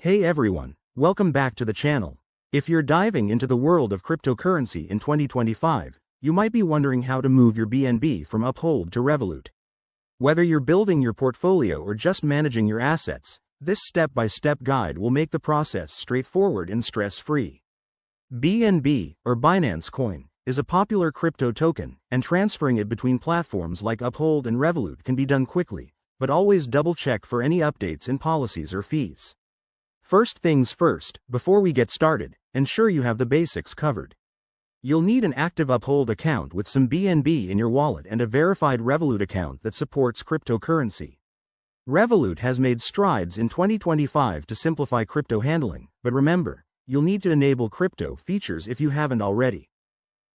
Hey everyone, welcome back to the channel. If you're diving into the world of cryptocurrency in 2025, you might be wondering how to move your BNB from Uphold to Revolut. Whether you're building your portfolio or just managing your assets, this step-by-step guide will make the process straightforward and stress-free. BNB, or Binance Coin, is a popular crypto token, and transferring it between platforms like Uphold and Revolut can be done quickly, but always double-check for any updates in policies or fees. First things first, before we get started, ensure you have the basics covered. You'll need an active Uphold account with some BNB in your wallet and a verified Revolut account that supports cryptocurrency. Revolut has made strides in 2025 to simplify crypto handling, but remember, you'll need to enable crypto features if you haven't already.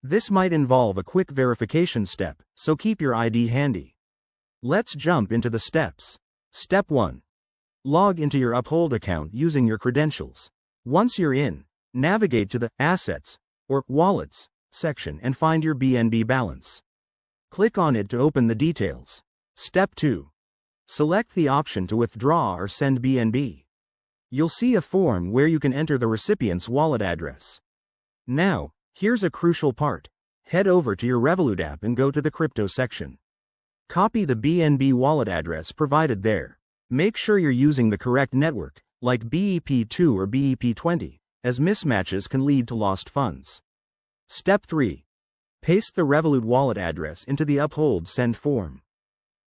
This might involve a quick verification step, so keep your ID handy. Let's jump into the steps. Step 1. Log into your Uphold account using your credentials. Once you're in, navigate to the Assets, or Wallets, section and find your BNB balance. Click on it to open the details. Step 2. Select the option to withdraw or send BNB. You'll see a form where you can enter the recipient's wallet address. Now, here's a crucial part. Head over to your Revolut app and go to the Crypto section. Copy the BNB wallet address provided there. Make sure you're using the correct network, like BEP2 or BEP20, as mismatches can lead to lost funds. Step 3. Paste the Revolut wallet address into the Uphold send form.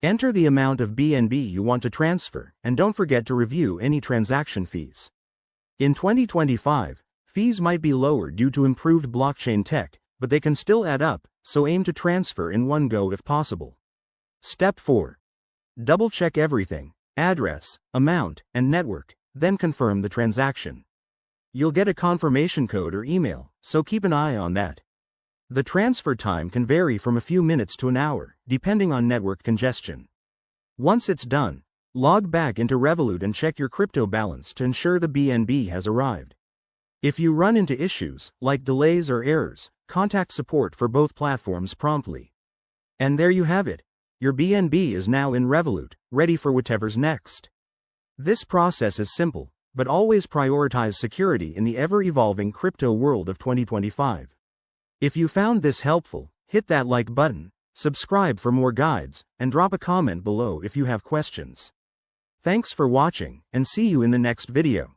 Enter the amount of BNB you want to transfer, and don't forget to review any transaction fees. In 2025, fees might be lower due to improved blockchain tech, but they can still add up, so aim to transfer in one go if possible. Step 4. Double-check everything. Address, amount, and network, then confirm the transaction. You'll get a confirmation code or email, so keep an eye on that. The transfer time can vary from a few minutes to an hour, depending on network congestion. Once it's done, log back into Revolut and check your crypto balance to ensure the BNB has arrived. If you run into issues, like delays or errors, contact support for both platforms promptly. And there you have it. Your BNB is now in Revolut, ready for whatever's next. This process is simple, but always prioritize security in the ever-evolving crypto world of 2025. If you found this helpful, hit that like button, subscribe for more guides, and drop a comment below if you have questions. Thanks for watching, and see you in the next video.